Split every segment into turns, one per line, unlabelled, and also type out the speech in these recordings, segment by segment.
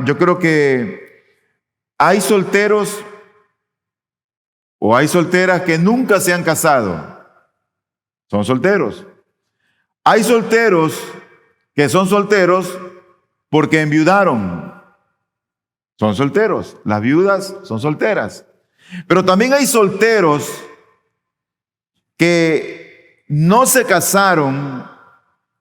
yo creo que hay solteros o hay solteras que nunca se han casado. Son solteros. Hay solteros que son solteros porque enviudaron. Son solteros. Las viudas son solteras. Pero también hay solteros que no se casaron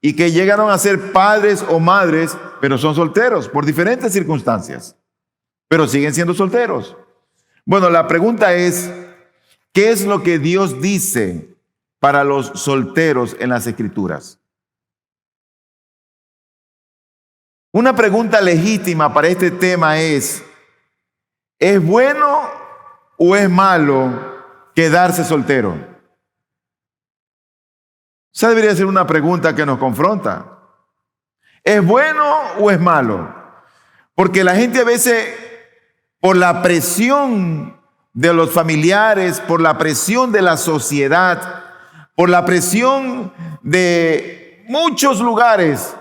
y que llegaron a ser padres o madres, pero son solteros por diferentes circunstancias. Pero siguen siendo solteros. Bueno, la pregunta es, ¿qué es lo que Dios dice para los solteros en las Escrituras? Una pregunta legítima para este tema ¿es bueno o es malo quedarse soltero? Esa debería ser una pregunta que nos confronta. ¿Es bueno o es malo? Porque la gente a veces, por la presión de los familiares, por la presión de la sociedad, por la presión de muchos lugares,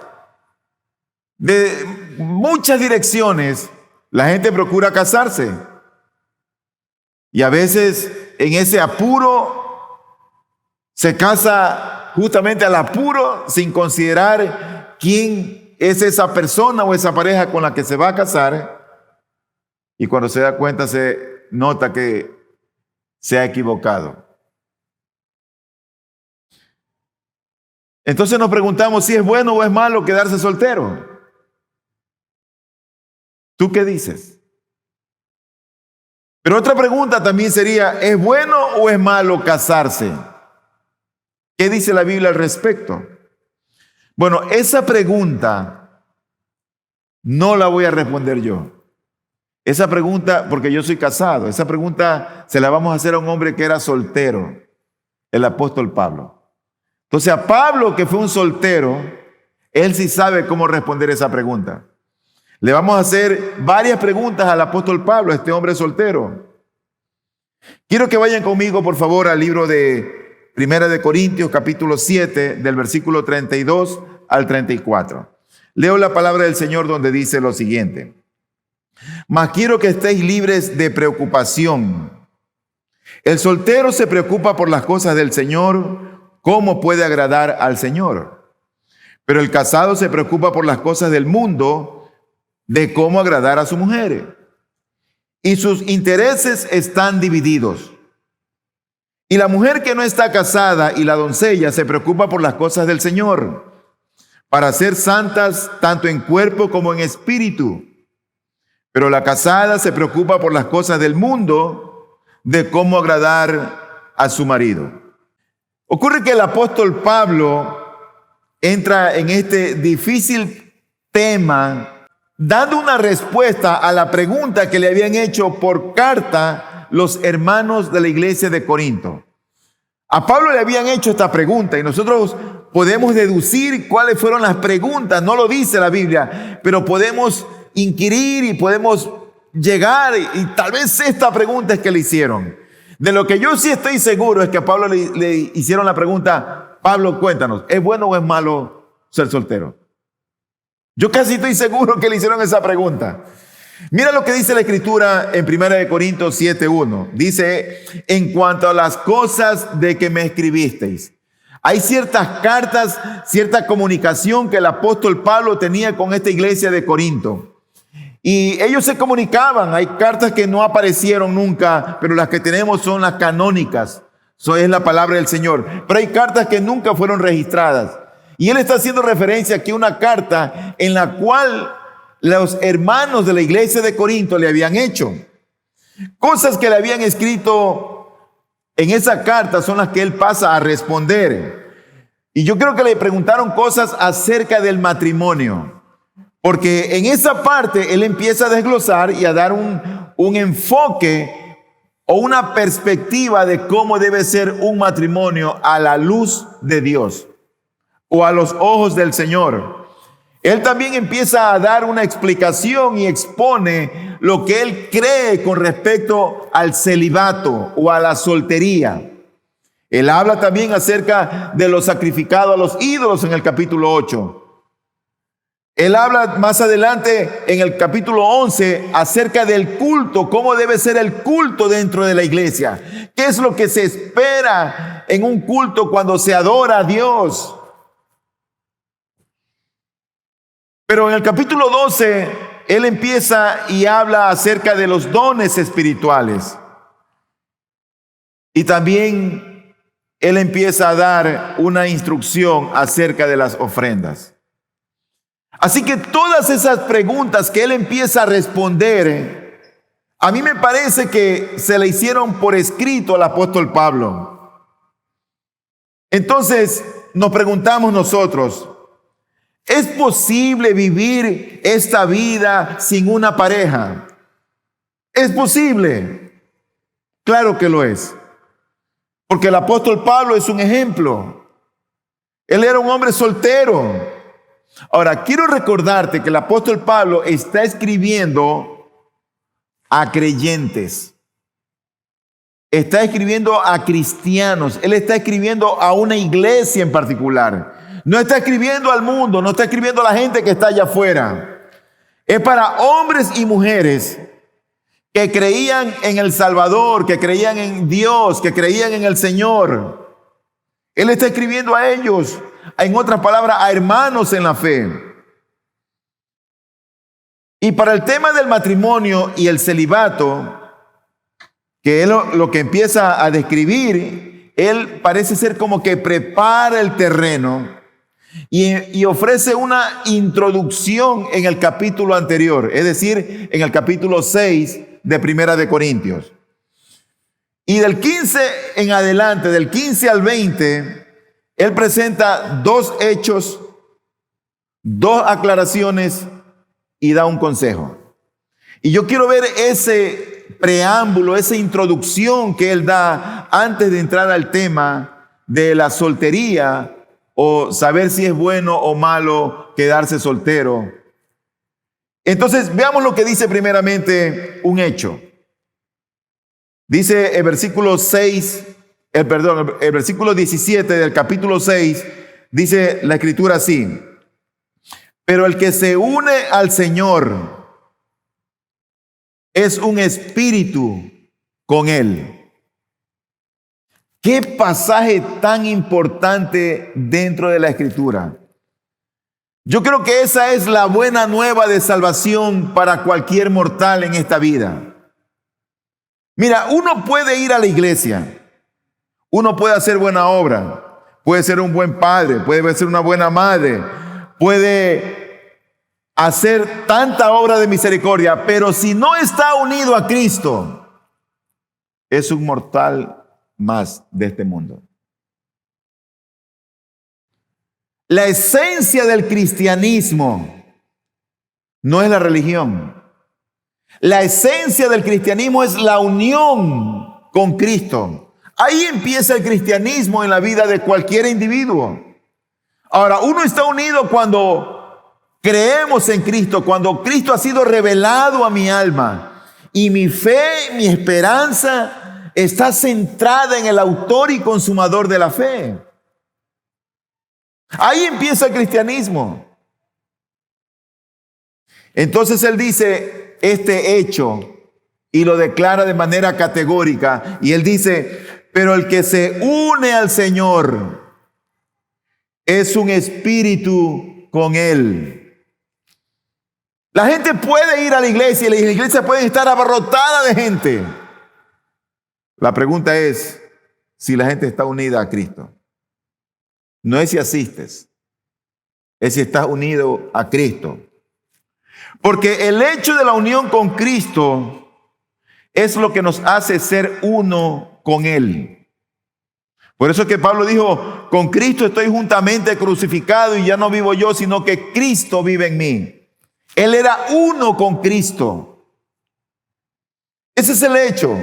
de muchas direcciones, la gente procura casarse. Y a veces en ese apuro se casa justamente al apuro sin considerar quién es esa persona o esa pareja con la que se va a casar. Y cuando se da cuenta se nota que se ha equivocado. Entonces nos preguntamos si es bueno o es malo quedarse soltero. ¿Tú qué dices? Pero otra pregunta también sería, ¿es bueno o es malo casarse? ¿Qué dice la Biblia al respecto? Bueno, esa pregunta no la voy a responder yo. Esa pregunta, porque yo soy casado, esa pregunta se la vamos a hacer a un hombre que era soltero, el apóstol Pablo. Entonces a Pablo, que fue un soltero, él sí sabe cómo responder esa pregunta. Le vamos a hacer varias preguntas al apóstol Pablo, a este hombre soltero. Quiero que vayan conmigo, por favor, al libro de Primera de Corintios, capítulo 7, del versículo 32 al 34. Leo la palabra del Señor donde dice lo siguiente. Mas quiero que estéis libres de preocupación. El soltero se preocupa por las cosas del Señor, cómo puede agradar al Señor. Pero el casado se preocupa por las cosas del mundo, de cómo agradar a su mujer. Y sus intereses están divididos. Y la mujer que no está casada y la doncella se preocupa por las cosas del Señor, para ser santas tanto en cuerpo como en espíritu. Pero la casada se preocupa por las cosas del mundo, de cómo agradar a su marido. Ocurre que el apóstol Pablo entra en este difícil tema dando una respuesta a la pregunta que le habían hecho por carta los hermanos de la iglesia de Corinto. A Pablo le habían hecho esta pregunta y nosotros podemos deducir cuáles fueron las preguntas. No lo dice la Biblia, pero podemos inquirir y podemos llegar y tal vez esta pregunta es que le hicieron. De lo que yo sí estoy seguro es que a Pablo le hicieron la pregunta, Pablo, cuéntanos, ¿es bueno o es malo ser soltero? Yo casi estoy seguro que le hicieron esa pregunta. Mira lo que dice la Escritura en 1 Corintios 7:1. Dice, en cuanto a las cosas de que me escribisteis. Hay ciertas cartas, cierta comunicación que el apóstol Pablo tenía con esta iglesia de Corinto. Y ellos se comunicaban. Hay cartas que no aparecieron nunca, pero las que tenemos son las canónicas. Eso es la palabra del Señor. Pero hay cartas que nunca fueron registradas. Y él está haciendo referencia aquí a una carta en la cual los hermanos de la iglesia de Corinto le habían hecho. Cosas que le habían escrito en esa carta son las que él pasa a responder. Y yo creo que le preguntaron cosas acerca del matrimonio. Porque en esa parte él empieza a desglosar y a dar un enfoque o una perspectiva de cómo debe ser un matrimonio a la luz de Dios o a los ojos del Señor. Él también empieza a dar una explicación y expone lo que él cree con respecto al celibato o a la soltería. Él habla también acerca de lo sacrificado a los ídolos en el capítulo 8. Él habla más adelante en el capítulo 11 acerca del culto, cómo debe ser el culto dentro de la iglesia. ¿Qué es lo que se espera en un culto cuando se adora a Dios? Pero en el capítulo 12, él empieza y habla acerca de los dones espirituales. Y también él empieza a dar una instrucción acerca de las ofrendas. Así que todas esas preguntas que él empieza a responder, a mí me parece que se le hicieron por escrito al apóstol Pablo. Entonces nos preguntamos nosotros, ¿es posible vivir esta vida sin una pareja? ¿Es posible? Claro que lo es. Porque el apóstol Pablo es un ejemplo. Él era un hombre soltero. Ahora, quiero recordarte que el apóstol Pablo está escribiendo a creyentes. Está escribiendo a cristianos. Él está escribiendo a una iglesia en particular. No está escribiendo al mundo, no está escribiendo a la gente que está allá afuera. Es para hombres y mujeres que creían en el Salvador, que creían en Dios, que creían en el Señor. Él está escribiendo a ellos, en otras palabras, a hermanos en la fe. Y para el tema del matrimonio y el celibato, que es lo que empieza a describir, él parece ser como que prepara el terreno y ofrece una introducción en el capítulo anterior, es decir, en el capítulo 6 de Primera de Corintios. Y del 15 en adelante, del 15 al 20, él presenta dos hechos, dos aclaraciones y da un consejo. Y yo quiero ver ese preámbulo, esa introducción que él da antes de entrar al tema de la soltería o saber si es bueno o malo quedarse soltero. Entonces, veamos lo que dice primeramente un hecho. Dice el versículo 6, el versículo 17 del capítulo 6, dice la escritura así: pero el que se une al Señor es un espíritu con Él. Qué pasaje tan importante dentro de la Escritura. Yo creo que esa es la buena nueva de salvación para cualquier mortal en esta vida. Mira, uno puede ir a la iglesia, uno puede hacer buena obra, puede ser un buen padre, puede ser una buena madre, puede hacer tanta obra de misericordia, pero si no está unido a Cristo, es un mortal más de este mundo. La esencia del cristianismo no es la religión. La esencia del cristianismo es la unión con Cristo. Ahí empieza el cristianismo en la vida de cualquier individuo. Ahora, uno está unido cuando creemos en Cristo, cuando Cristo ha sido revelado a mi alma y mi fe, mi esperanza está centrada en el autor y consumador de la fe. Ahí empieza el cristianismo. Entonces él dice este hecho y lo declara de manera categórica. Y él dice, pero el que se une al Señor es un espíritu con Él. La gente puede ir a la iglesia y la iglesia puede estar abarrotada de gente. La pregunta es si la gente está unida a Cristo. No es si asistes, es si estás unido a Cristo. Porque el hecho de la unión con Cristo es lo que nos hace ser uno con Él. Por eso es que Pablo dijo, con Cristo estoy juntamente crucificado y ya no vivo yo, sino que Cristo vive en mí. Él era uno con Cristo. Ese es el hecho.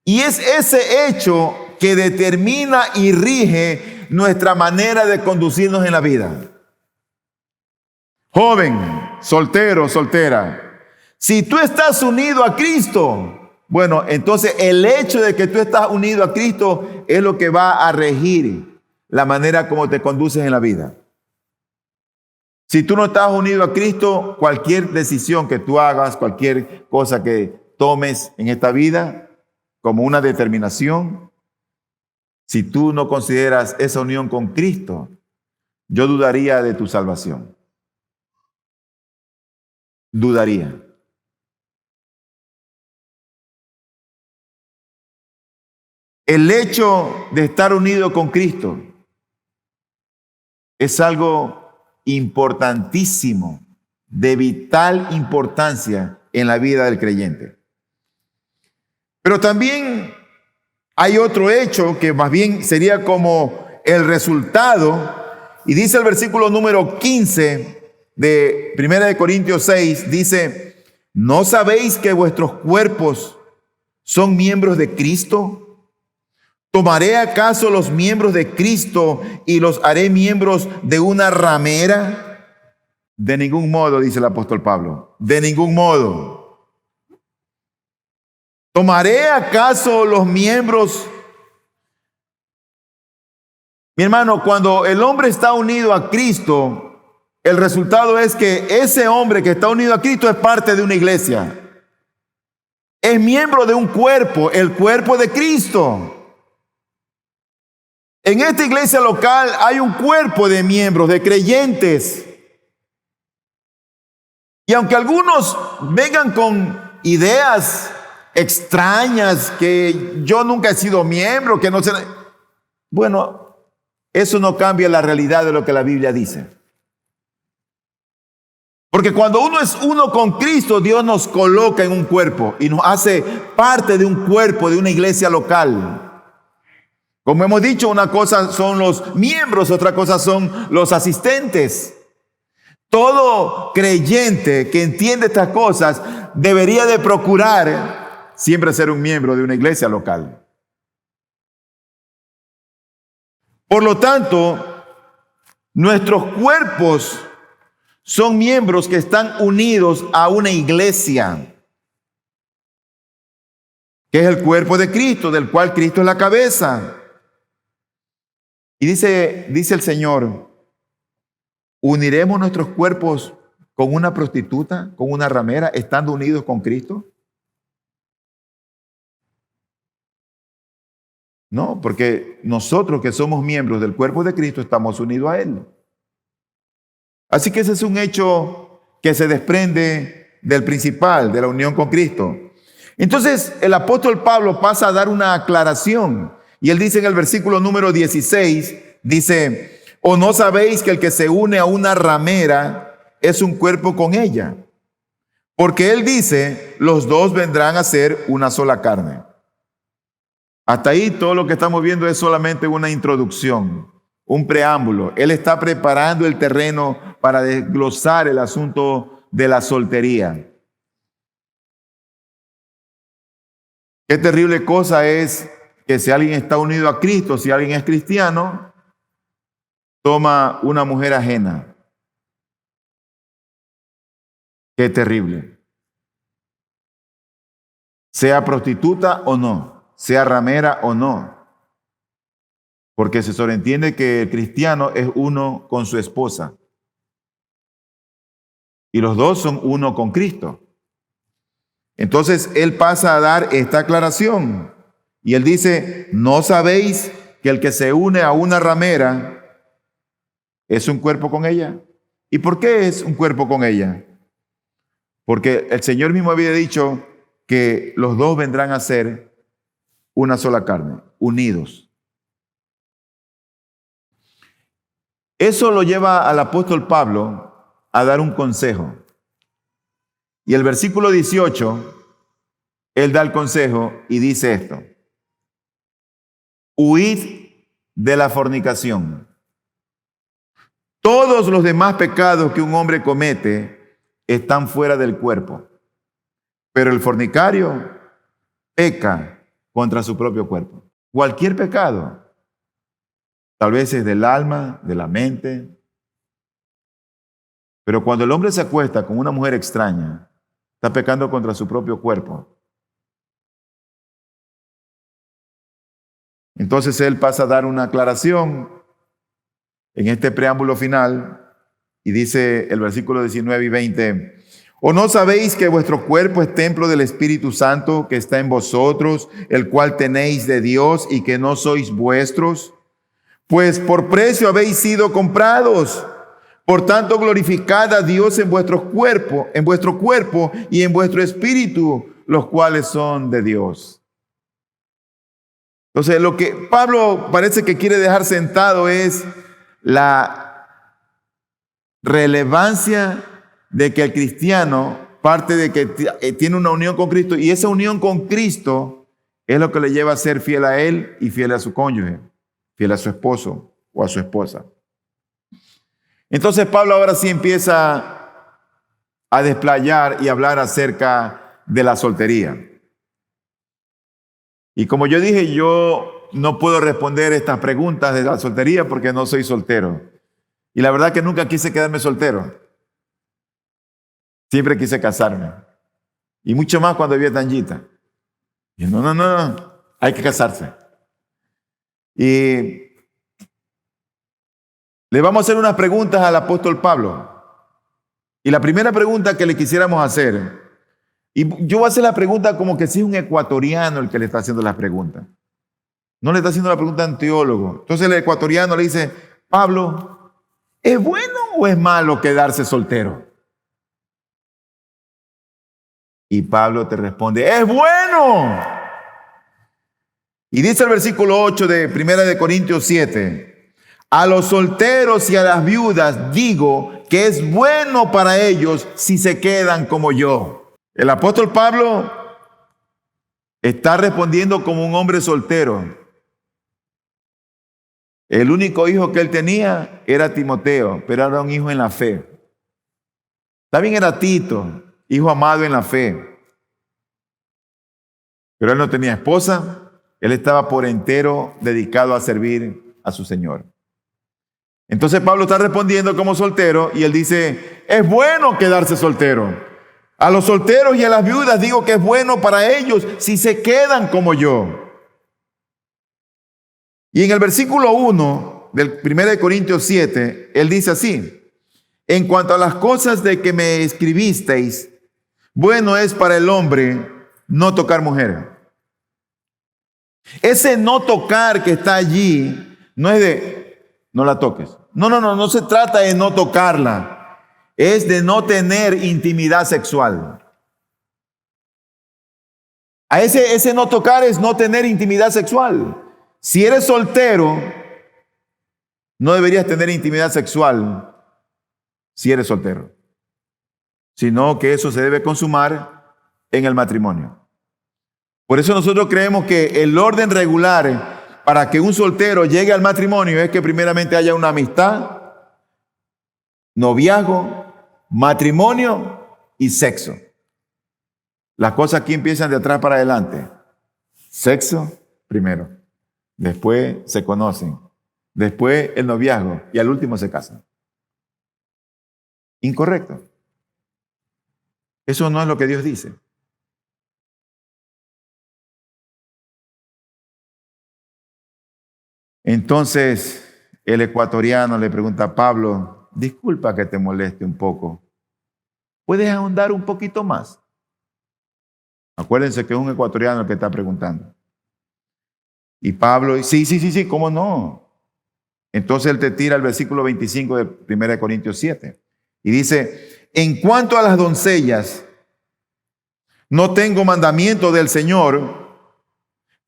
Y es ese hecho que determina y rige nuestra manera de conducirnos en la vida. Joven, soltero, soltera, si tú estás unido a Cristo, bueno, entonces el hecho de que tú estás unido a Cristo es lo que va a regir la manera como te conduces en la vida. Si tú no estás unido a Cristo, cualquier decisión que tú hagas, cualquier cosa que tomes en esta vida como una determinación, si tú no consideras esa unión con Cristo, yo dudaría de tu salvación. Dudaría. El hecho de estar unido con Cristo es algo importantísimo, de vital importancia en la vida del creyente. Pero también hay otro hecho que más bien sería como el resultado, y dice el versículo número 15 de 1 Corintios 6, dice, ¿no sabéis que vuestros cuerpos son miembros de Cristo? ¿Tomaré acaso los miembros de Cristo y los haré miembros de una ramera? De ningún modo, dice el apóstol Pablo, de ningún modo. ¿Tomaré acaso los miembros? Mi hermano, cuando el hombre está unido a Cristo, el resultado es que ese hombre que está unido a Cristo es parte de una iglesia. Es miembro de un cuerpo, el cuerpo de Cristo. En esta iglesia local hay un cuerpo de miembros, de creyentes. Y aunque algunos vengan con ideas extrañas, que yo nunca he sido miembro, que no sé, bueno, eso no cambia la realidad de lo que la Biblia dice. Porque cuando uno es uno con Cristo, Dios nos coloca en un cuerpo y nos hace parte de un cuerpo, de una iglesia local. Como hemos dicho, una cosa son los miembros, otra cosa son los asistentes. Todo creyente que entiende estas cosas debería de procurar siempre ser un miembro de una iglesia local. Por lo tanto, nuestros cuerpos son miembros que están unidos a una iglesia, que es el cuerpo de Cristo, del cual Cristo es la cabeza. Y dice el Señor, ¿uniremos nuestros cuerpos con una prostituta, con una ramera, estando unidos con Cristo? No, porque nosotros que somos miembros del cuerpo de Cristo estamos unidos a Él. Así que ese es un hecho que se desprende del principal, de la unión con Cristo. Entonces el apóstol Pablo pasa a dar una aclaración. Y él dice en el versículo número 16, dice, ¿o no sabéis que el que se une a una ramera es un cuerpo con ella? Porque él dice, los dos vendrán a ser una sola carne. Hasta ahí todo lo que estamos viendo es solamente una introducción, un preámbulo. Él está preparando el terreno para desglosar el asunto de la soltería. Qué terrible cosa es que si alguien está unido a Cristo, si alguien es cristiano, toma una mujer ajena. Qué terrible. Sea prostituta o no, sea ramera o no. Porque se sobreentiende que el cristiano es uno con su esposa. Y los dos son uno con Cristo. Entonces él pasa a dar esta aclaración. Y él dice, ¿no sabéis que el que se une a una ramera es un cuerpo con ella? ¿Y por qué es un cuerpo con ella? Porque el Señor mismo había dicho que los dos vendrán a ser una sola carne, unidos. Eso lo lleva al apóstol Pablo a dar un consejo. Y el versículo 18, él da el consejo y dice esto. Huid de la fornicación. Todos los demás pecados que un hombre comete están fuera del cuerpo, pero el fornicario peca contra su propio cuerpo. Cualquier pecado, tal vez es del alma, de la mente, pero cuando el hombre se acuesta con una mujer extraña, está pecando contra su propio cuerpo. Entonces él pasa a dar una aclaración en este preámbulo final Y dice el versículo 19 y 20, ¿o no sabéis que vuestro cuerpo es templo del Espíritu Santo que está en vosotros, el cual tenéis de Dios y que no sois vuestros? Pues por precio habéis sido comprados. Por tanto, glorificad a Dios en vuestro cuerpo y en vuestro espíritu, los cuales son de Dios. Entonces, lo que Pablo parece que quiere dejar sentado es la relevancia de que el cristiano parte de que tiene una unión con Cristo, y esa unión con Cristo es lo que le lleva a ser fiel a Él y fiel a su cónyuge, fiel a su esposo o a su esposa. Entonces Pablo ahora sí empieza a desplayar y hablar acerca de la soltería. Y como yo dije, yo no puedo responder estas preguntas de la soltería porque no soy soltero. Y la verdad que nunca quise quedarme soltero. Siempre quise casarme. Y mucho más cuando vivía Tanguita. Y no, hay que casarse. Y le vamos a hacer unas preguntas al apóstol Pablo. Y la primera pregunta que le quisiéramos hacer, y yo voy a hacer la pregunta como que si es un ecuatoriano el que le está haciendo las preguntas. No le está haciendo la pregunta a un teólogo. Entonces el ecuatoriano le dice, Pablo, ¿es bueno o es malo quedarse soltero? Y Pablo te responde, ¡es bueno! Y dice el versículo 8 de 1 de Corintios 7, a los solteros y a las viudas digo que es bueno para ellos si se quedan como yo. El apóstol Pablo está respondiendo como un hombre soltero. El único hijo que él tenía era Timoteo, pero era un hijo en la fe. También era Tito, hijo amado en la fe. Pero él no tenía esposa, él estaba por entero dedicado a servir a su Señor. Entonces Pablo está respondiendo como soltero y él dice, es bueno quedarse soltero. A los solteros y a las viudas digo que es bueno para ellos si se quedan como yo. Y en el versículo 1 del 1 Corintios 7, él dice así, en cuanto a las cosas de que me escribisteis, bueno es para el hombre no tocar mujer. Ese no tocar que está allí no es de no la toques. No se trata de no tocarla. Es de no tener intimidad sexual. A ese no tocar es no tener intimidad sexual. Si eres soltero, no deberías tener intimidad sexual si eres soltero, sino que eso se debe consumar en el matrimonio. Por eso nosotros creemos que el orden regular para que un soltero llegue al matrimonio es que primeramente haya una amistad, noviazgo, matrimonio y sexo. Las cosas aquí empiezan de atrás para adelante. Sexo primero, después se conocen, después el noviazgo y al último se casan. Incorrecto. Eso no es lo que Dios dice. Entonces el ecuatoriano le pregunta a Pablo, disculpa que te moleste un poco, ¿puedes ahondar un poquito más? Acuérdense que es un ecuatoriano el que está preguntando. Y Pablo, sí, ¿cómo no? Entonces él te tira el versículo 25 de 1 Corintios 7 y dice, en cuanto a las doncellas, no tengo mandamiento del Señor,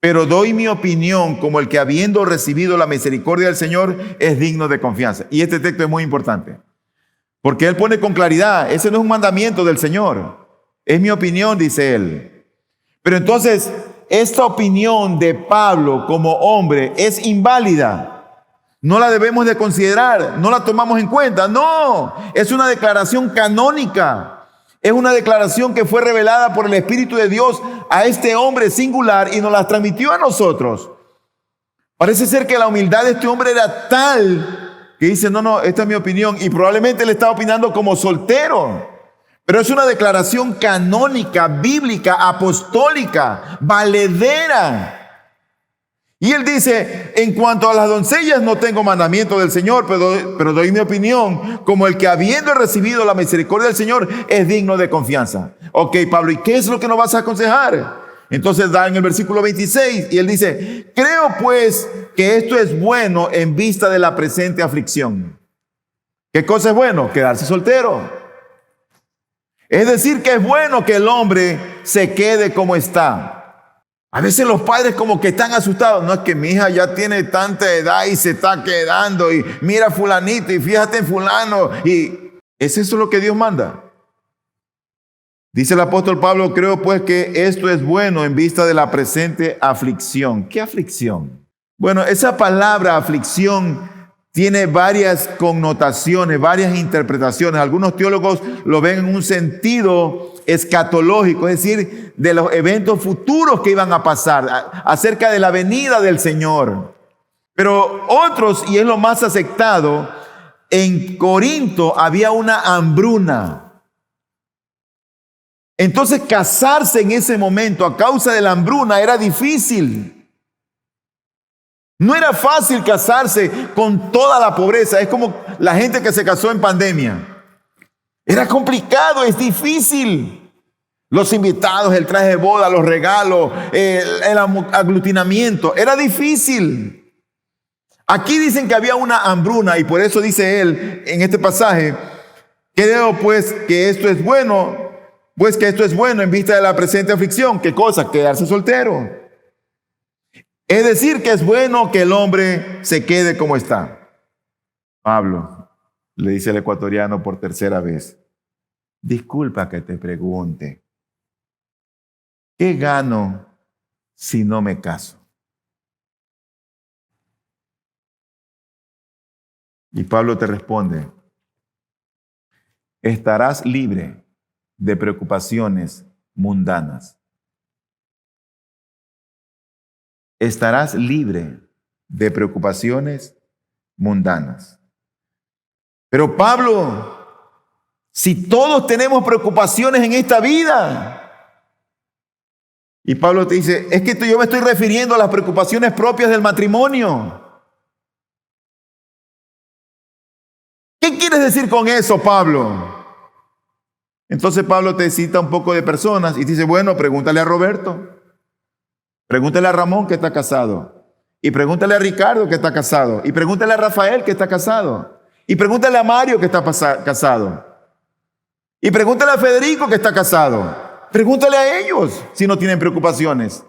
pero doy mi opinión como el que habiendo recibido la misericordia del Señor es digno de confianza. Y este texto es muy importante, porque él pone con claridad, ese no es un mandamiento del Señor, es mi opinión, dice él. Pero entonces, esta opinión de Pablo como hombre es inválida. No la debemos de considerar, no la tomamos en cuenta. No, es una declaración canónica. Es una declaración que fue revelada por el Espíritu de Dios a este hombre singular y nos la transmitió a nosotros. Parece ser que la humildad de este hombre era tal que dice, no, esta es mi opinión. Y probablemente él estaba opinando como soltero. Pero es una declaración canónica, bíblica, apostólica, valedera. Y él dice, en cuanto a las doncellas no tengo mandamiento del Señor, pero doy mi opinión como el que habiendo recibido la misericordia del Señor es digno de confianza. Ok, Pablo, ¿y qué es lo que nos vas a aconsejar? Entonces da en el versículo 26 y él dice, creo pues que esto es bueno en vista de la presente aflicción. ¿Qué cosa es bueno? Quedarse soltero. Es decir, que es bueno que el hombre se quede como está. A veces los padres como que están asustados. No, es que mi hija ya tiene tanta edad y se está quedando. Y mira fulanito y fíjate en fulano. ¿Y es eso lo que Dios manda? Dice el apóstol Pablo, creo pues que esto es bueno en vista de la presente aflicción. ¿Qué aflicción? Bueno, esa palabra aflicción tiene varias connotaciones, varias interpretaciones. Algunos teólogos lo ven en un sentido escatológico, es decir, de los eventos futuros que iban a pasar, acerca de la venida del Señor. Pero otros, y es lo más aceptado, en Corinto había una hambruna. Entonces casarse en ese momento a causa de la hambruna era difícil. No era fácil casarse con toda la pobreza. Es como la gente que se casó en pandemia. Era complicado, es difícil. Los invitados, el traje de boda, los regalos, el aglutinamiento. Era difícil. Aquí dicen que había una hambruna y por eso dice él en este pasaje, creo pues que esto es bueno, en vista de la presente aflicción. ¿Qué cosa? Quedarse soltero. Es decir, que es bueno que el hombre se quede como está. Pablo le dice al ecuatoriano por tercera vez, disculpa que te pregunte, ¿qué gano si no me caso? Y Pablo te responde, estarás libre de preocupaciones mundanas. Estarás libre de preocupaciones mundanas. Pero Pablo, si todos tenemos preocupaciones en esta vida, y Pablo te dice, es que yo me estoy refiriendo a las preocupaciones propias del matrimonio. ¿Qué quieres decir con eso, Pablo? Entonces Pablo te cita un poco de personas y dice, bueno, pregúntale a Roberto. Pregúntale a Ramón que está casado. Y pregúntale a Ricardo que está casado. Y pregúntale a Rafael que está casado. Y pregúntale a Mario que está casado. Y pregúntale a Federico que está casado. Pregúntale a ellos si no tienen preocupaciones.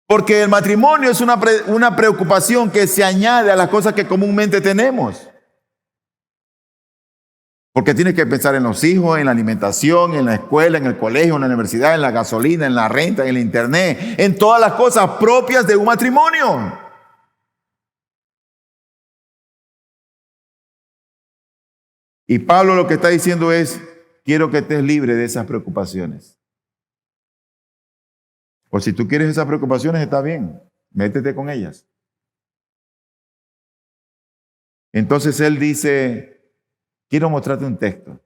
Porque el matrimonio es una preocupación que se añade a las cosas que comúnmente tenemos. Porque tienes que pensar en los hijos, en la alimentación, en la escuela, en el colegio, en la universidad, en la gasolina, en la renta, en el internet, en todas las cosas propias de un matrimonio. Y Pablo lo que está diciendo es, quiero que estés libre de esas preocupaciones. O si tú quieres esas preocupaciones, está bien, métete con ellas. Entonces él dice, quiero mostrarte un texto.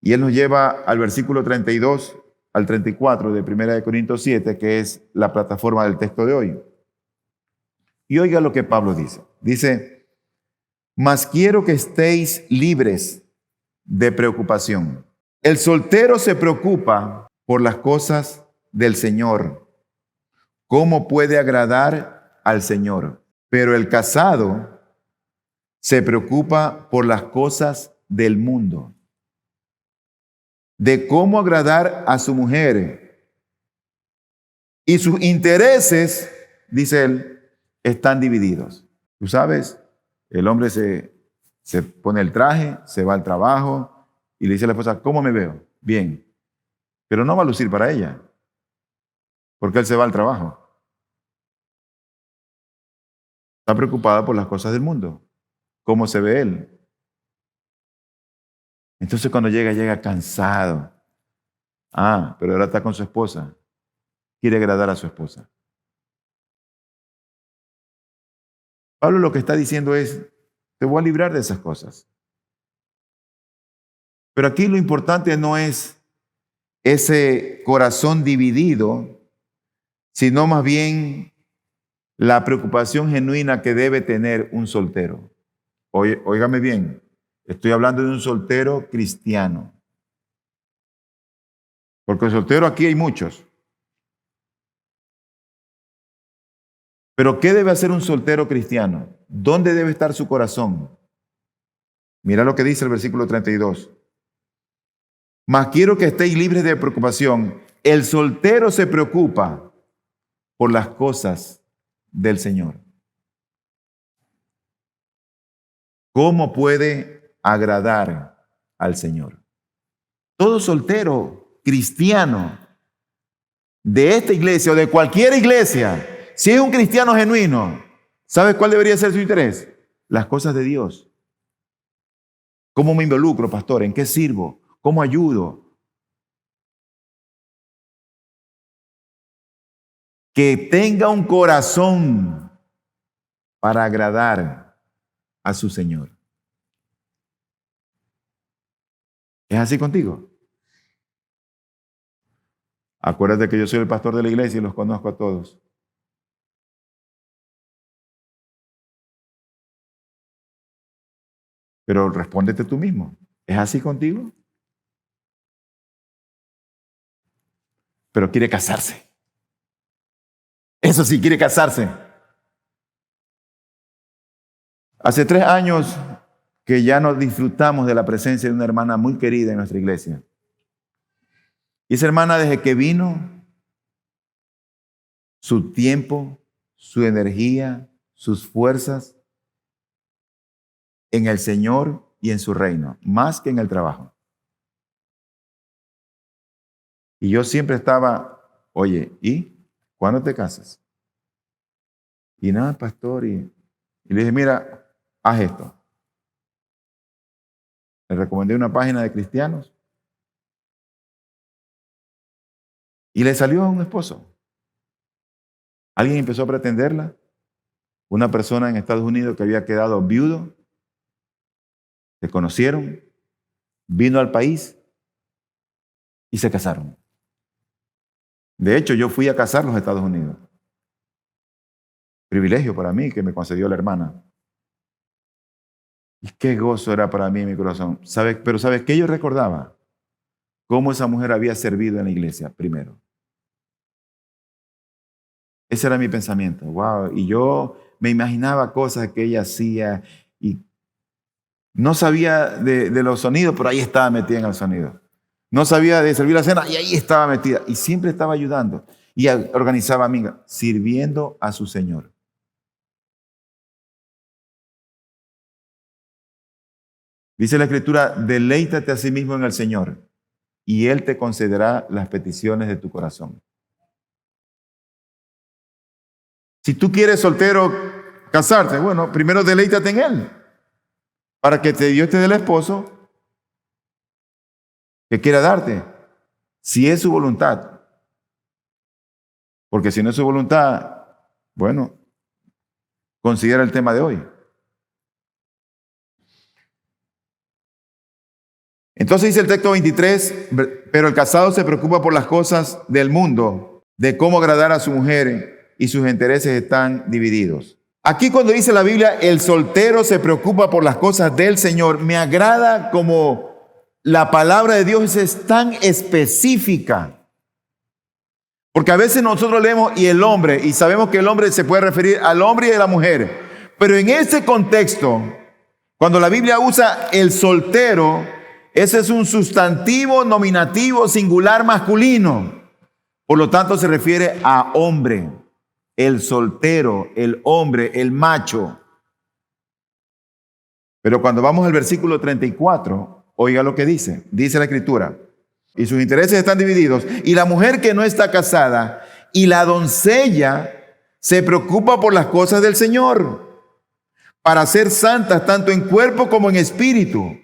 Y él nos lleva al versículo 32 al 34 de 1 Corintios 7, que es la plataforma del texto de hoy. Y oiga lo que Pablo dice. Dice, mas quiero que estéis libres de preocupación. El soltero se preocupa por las cosas del Señor. ¿Cómo puede agradar al Señor? Pero el casado se preocupa por las cosas del mundo, de cómo agradar a su mujer. Y sus intereses, dice él, están divididos. Tú sabes, el hombre se pone el traje, se va al trabajo y le dice a la esposa, ¿cómo me veo? Bien. Pero no va a lucir para ella, porque él se va al trabajo. Está preocupada por las cosas del mundo. ¿Cómo se ve él? Entonces cuando llega cansado. Pero ahora está con su esposa. Quiere agradar a su esposa. Pablo lo que está diciendo es, te voy a librar de esas cosas. Pero aquí lo importante no es ese corazón dividido, sino más bien la preocupación genuina que debe tener un soltero. Óigame bien, estoy hablando de un soltero cristiano. Porque soltero aquí hay muchos. Pero ¿qué debe hacer un soltero cristiano? ¿Dónde debe estar su corazón? Mira lo que dice el versículo 32. Mas quiero que estéis libres de preocupación. El soltero se preocupa por las cosas del Señor. ¿Cómo puede agradar al Señor? Todo soltero cristiano de esta iglesia o de cualquier iglesia, si es un cristiano genuino, ¿sabe cuál debería ser su interés? Las cosas de Dios. ¿Cómo me involucro, pastor? ¿En qué sirvo? ¿Cómo ayudo? Que tenga un corazón para agradar a su Señor. ¿Es así contigo? Acuérdate que yo soy el pastor de la iglesia y los conozco a todos. Pero respóndete tú mismo. ¿Es así contigo? Pero quiere casarse. Eso sí, quiere casarse. Hace 3 años que ya nos disfrutamos de la presencia de una hermana muy querida en nuestra iglesia. Y esa hermana, desde que vino, su tiempo, su energía, sus fuerzas en el Señor y en su reino, más que en el trabajo. Y yo siempre estaba, oye, ¿y cuándo te casas? Y nada, pastor, y le dije, mira, haz esto. Le recomendé una página de cristianos y le salió a un esposo. Alguien empezó a pretenderla, una persona en Estados Unidos que había quedado viudo, se conocieron, vino al país y se casaron. De hecho, yo fui a casarlos a Estados Unidos. Privilegio para mí que me concedió la hermana. Y qué gozo era para mí en mi corazón. Pero ¿sabes qué yo recordaba? Cómo esa mujer había servido en la iglesia primero. Ese era mi pensamiento. Wow. Y yo me imaginaba cosas que ella hacía y no sabía de los sonidos, pero ahí estaba metida en el sonido. No sabía de servir la cena y ahí estaba metida. Y siempre estaba ayudando. Y organizaba amigas, sirviendo a su Señor. Dice la Escritura, deleítate a sí mismo en el Señor y Él te concederá las peticiones de tu corazón. Si tú quieres soltero casarte, bueno, primero deleítate en Él para que Dios te dé el esposo que quiera darte, si es su voluntad. Porque si no es su voluntad, bueno, considera el tema de hoy. Entonces dice el texto 23, pero el casado se preocupa por las cosas del mundo, de cómo agradar a su mujer y sus intereses están divididos. Aquí cuando dice la Biblia, el soltero se preocupa por las cosas del Señor, me agrada como la palabra de Dios es tan específica. Porque a veces nosotros leemos y el hombre, y sabemos que el hombre se puede referir al hombre y a la mujer. Pero en ese contexto, cuando la Biblia usa el soltero, ese es un sustantivo nominativo singular masculino. Por lo tanto, se refiere a hombre, el soltero, el hombre, el macho. Pero cuando vamos al versículo 34, oiga lo que dice. Dice la Escritura. Y sus intereses están divididos. Y la mujer que no está casada y la doncella se preocupa por las cosas del Señor, para ser santas tanto en cuerpo como en espíritu.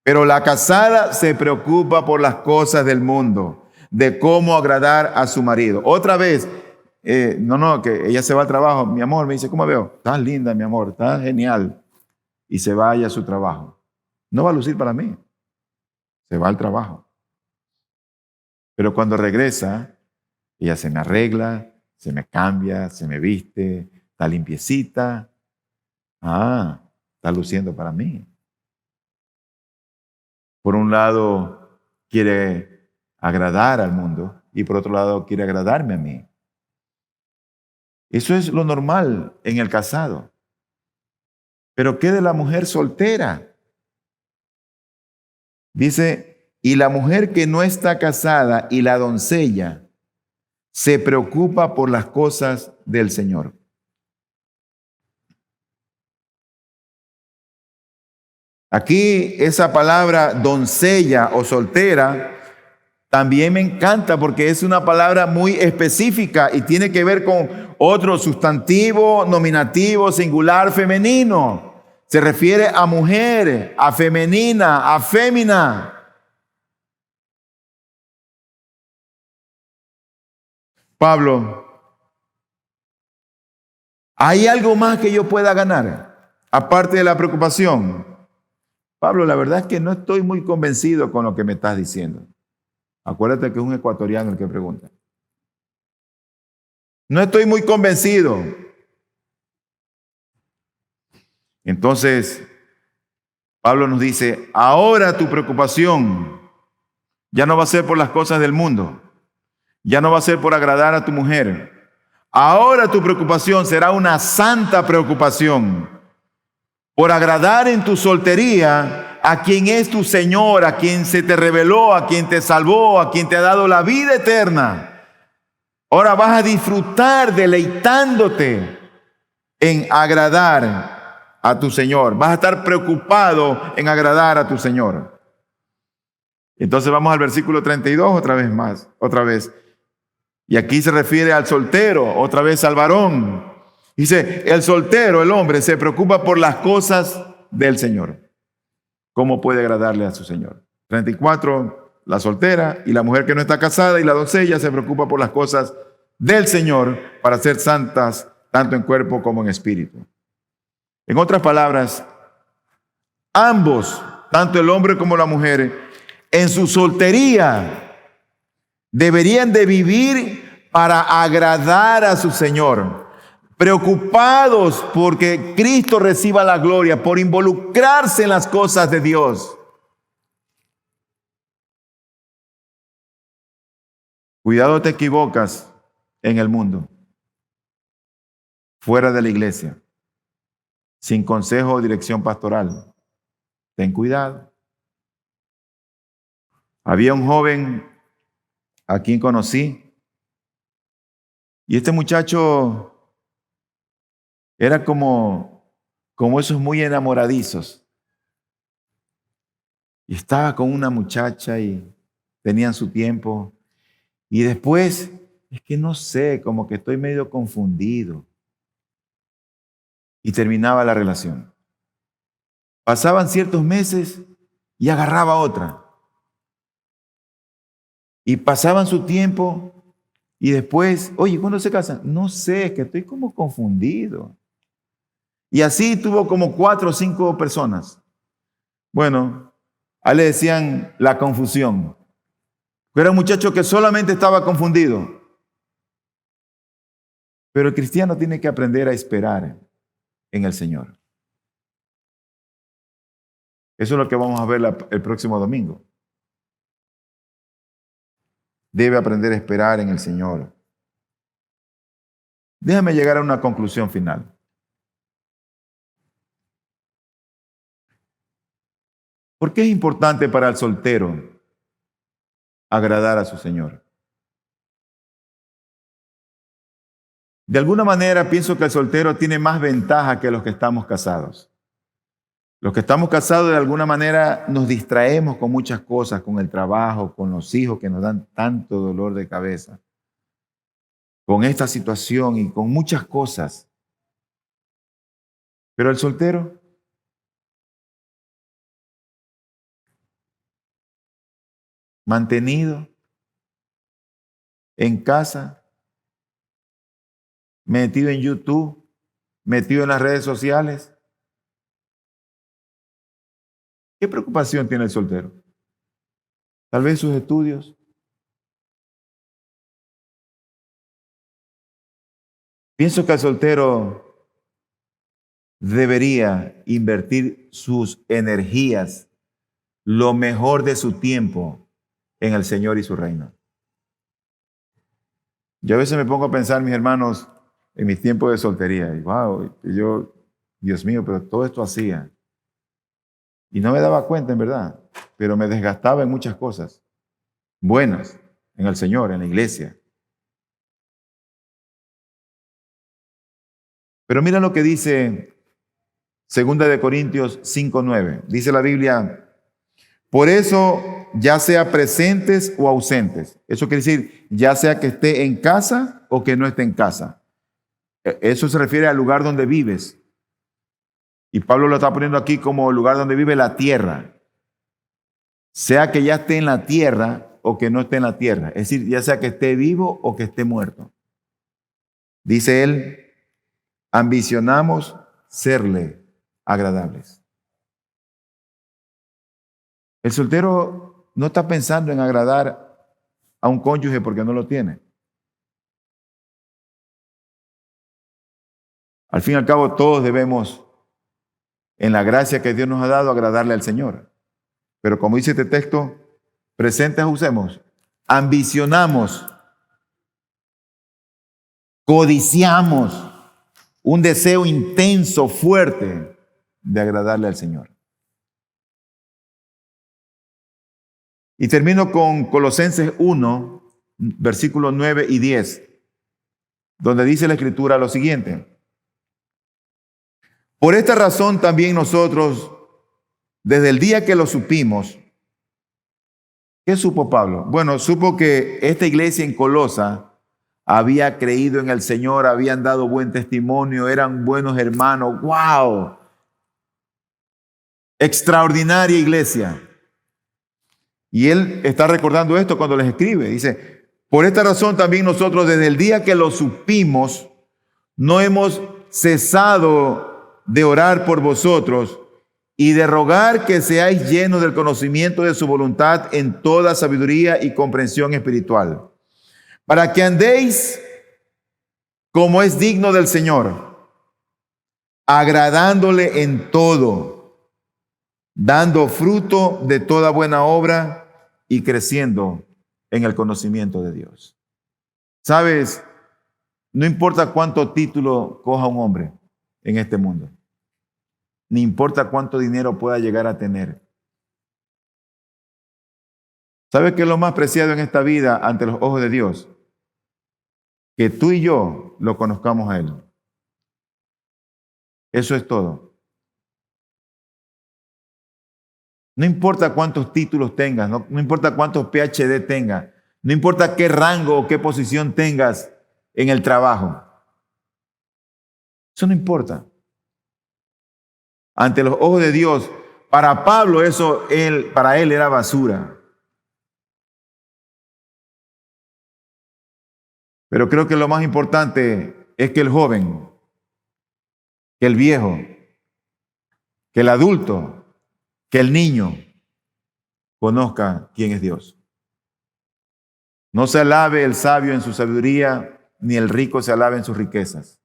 Pero la casada se preocupa por las cosas del mundo, de cómo agradar a su marido. Otra vez, que ella se va al trabajo. Mi amor, me dice, ¿cómo veo? Estás linda, mi amor, estás genial. Y se vaya a su trabajo. No va a lucir para mí. Se va al trabajo. Pero cuando regresa, ella se me arregla, Se me cambia, se me viste, está limpiecita. Ah, está luciendo para mí. Por un lado, quiere agradar al mundo y por otro lado, quiere agradarme a mí. Eso es lo normal en el casado. Pero ¿qué de la mujer soltera? Dice, y la mujer que no está casada y la doncella se preocupa por las cosas del Señor. Aquí esa palabra doncella o soltera también me encanta porque es una palabra muy específica y tiene que ver con otro sustantivo, nominativo, singular, femenino. Se refiere a mujer, a femenina, a fémina. Pablo, ¿hay algo más que yo pueda ganar? Aparte de la preocupación. Pablo, la verdad es que no estoy muy convencido con lo que me estás diciendo. Acuérdate que es un ecuatoriano el que pregunta. No estoy muy convencido. Entonces, Pablo nos dice, ahora tu preocupación ya no va a ser por las cosas del mundo, ya no va a ser por agradar a tu mujer. Ahora tu preocupación será una santa preocupación por agradar en tu soltería a quien es tu Señor, a quien se te reveló, a quien te salvó, a quien te ha dado la vida eterna. Ahora vas a disfrutar deleitándote en agradar a tu Señor. Vas a estar preocupado en agradar a tu Señor. Entonces vamos al versículo 32 otra vez. Y aquí se refiere al soltero, otra vez al varón. Dice, el soltero, el hombre, se preocupa por las cosas del Señor. ¿Cómo puede agradarle a su Señor? 34, la soltera y la mujer que no está casada y la doncella se preocupa por las cosas del Señor para ser santas tanto en cuerpo como en espíritu. En otras palabras, ambos, tanto el hombre como la mujer, en su soltería deberían de vivir para agradar a su Señor, preocupados porque Cristo reciba la gloria, por involucrarse en las cosas de Dios. Cuidado, te equivocas en el mundo, fuera de la iglesia, sin consejo o dirección pastoral. Ten cuidado. Había un joven a quien conocí y este muchacho era como esos muy enamoradizos. Y estaba con una muchacha y tenían su tiempo. Y después, es que no sé, como que estoy medio confundido. Y terminaba la relación. Pasaban ciertos meses y agarraba otra. Y pasaban su tiempo y después, oye, ¿cuándo se casan? No sé, es que estoy como confundido. Y así tuvo como 4 o 5 personas. Bueno, a él le decían la confusión. Era un muchacho que solamente estaba confundido. Pero el cristiano tiene que aprender a esperar en el Señor. Eso es lo que vamos a ver el próximo domingo. Debe aprender a esperar en el Señor. Déjame llegar a una conclusión final. ¿Por qué es importante para el soltero agradar a su Señor? De alguna manera pienso que el soltero tiene más ventaja que los que estamos casados. Los que estamos casados de alguna manera nos distraemos con muchas cosas, con el trabajo, con los hijos que nos dan tanto dolor de cabeza, con esta situación y con muchas cosas. Pero el soltero, mantenido en casa, metido en YouTube, metido en las redes sociales. ¿Qué preocupación tiene el soltero? Tal vez sus estudios. Pienso que el soltero debería invertir sus energías, lo mejor de su tiempo en el Señor y su reino. Yo a veces me pongo a pensar, mis hermanos, en mis tiempos de soltería, y wow, yo, Dios mío, pero todo esto hacía. Y no me daba cuenta, en verdad, pero me desgastaba en muchas cosas buenas, en el Señor, en la iglesia. Pero mira lo que dice 2 Corintios 5:9. Dice la Biblia, por eso, ya sea presentes o ausentes. Eso quiere decir, ya sea que esté en casa o que no esté en casa. Eso se refiere al lugar donde vives. Y Pablo lo está poniendo aquí como el lugar donde vive la tierra. Sea que ya esté en la tierra o que no esté en la tierra. Es decir, ya sea que esté vivo o que esté muerto. Dice él, ambicionamos serle agradables. El soltero no está pensando en agradar a un cónyuge porque no lo tiene. Al fin y al cabo, todos debemos, en la gracia que Dios nos ha dado, agradarle al Señor. Pero como dice este texto, presentes usemos, ambicionamos, codiciamos un deseo intenso, fuerte de agradarle al Señor. Y termino con Colosenses 1, versículos 9 y 10, donde dice la Escritura lo siguiente. Por esta razón también nosotros, desde el día que lo supimos, ¿qué supo Pablo? Bueno, supo que esta iglesia en Colosa había creído en el Señor, habían dado buen testimonio, eran buenos hermanos. ¡Wow! Extraordinaria iglesia. Y él está recordando esto cuando les escribe. Dice, por esta razón también nosotros desde el día que lo supimos, no hemos cesado de orar por vosotros y de rogar que seáis llenos del conocimiento de su voluntad en toda sabiduría y comprensión espiritual, para que andéis como es digno del Señor, agradándole en todo, dando fruto de toda buena obra y creciendo en el conocimiento de Dios. ¿Sabes? No importa cuánto título coja un hombre en este mundo, ni importa cuánto dinero pueda llegar a tener. ¿Sabes qué es lo más preciado en esta vida ante los ojos de Dios? Que tú y yo lo conozcamos a Él. Eso es todo. No importa cuántos títulos tengas, no importa cuántos PhD tengas, no importa qué rango o qué posición tengas en el trabajo. Eso no importa. Ante los ojos de Dios, para Pablo para él era basura. Pero creo que lo más importante es que el joven, que el viejo, que el adulto, que el niño conozca quién es Dios. No se alabe el sabio en su sabiduría, ni el rico se alabe en sus riquezas,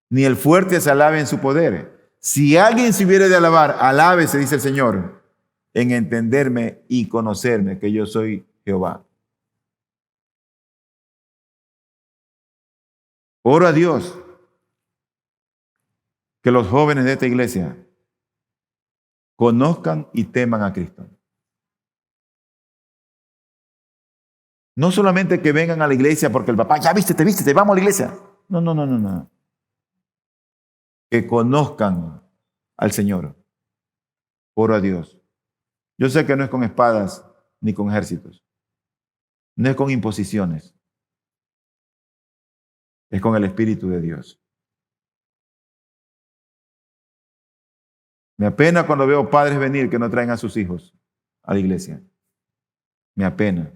ni el fuerte se alabe en su poder. Si alguien se hubiera de alabar, alábese, dice el Señor, en entenderme y conocerme que yo soy Jehová. Oro a Dios que los jóvenes de esta iglesia conozcan y teman a Cristo. No solamente que vengan a la iglesia porque el papá, ya vístete, vamos a la iglesia. No. Que conozcan al Señor. Oro a Dios. Yo sé que no es con espadas ni con ejércitos. No es con imposiciones. Es con el Espíritu de Dios. Me apena cuando veo padres venir que no traen a sus hijos a la iglesia. Me apena.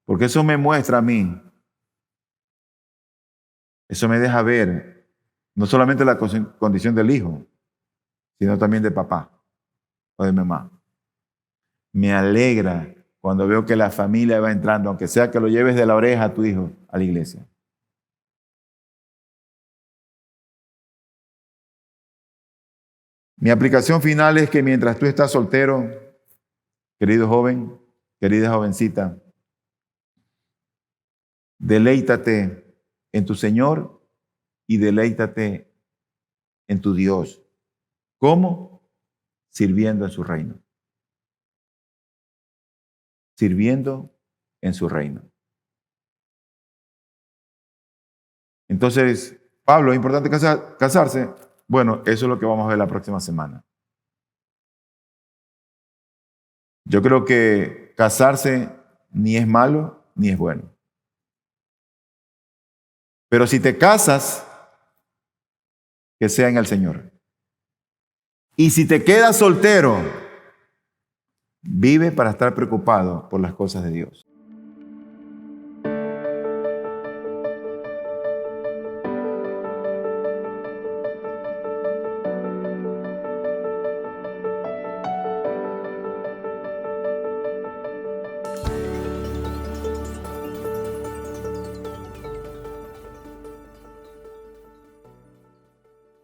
Porque eso me muestra a mí. Eso me deja ver no solamente la condición del hijo, sino también de papá o de mamá. Me alegra cuando veo que la familia va entrando, aunque sea que lo lleves de la oreja a tu hijo a la iglesia. Mi aplicación final es que mientras tú estás soltero, querido joven, querida jovencita, deleítate en tu Señor y deleítate en tu Dios. ¿Cómo? Sirviendo en su reino. Sirviendo en su reino. Entonces, Pablo, ¿es importante casarse? Bueno, eso es lo que vamos a ver la próxima semana. Yo creo que casarse ni es malo ni es bueno. Pero si te casas, que sea en el Señor. Y si te quedas soltero, vive para estar preocupado por las cosas de Dios.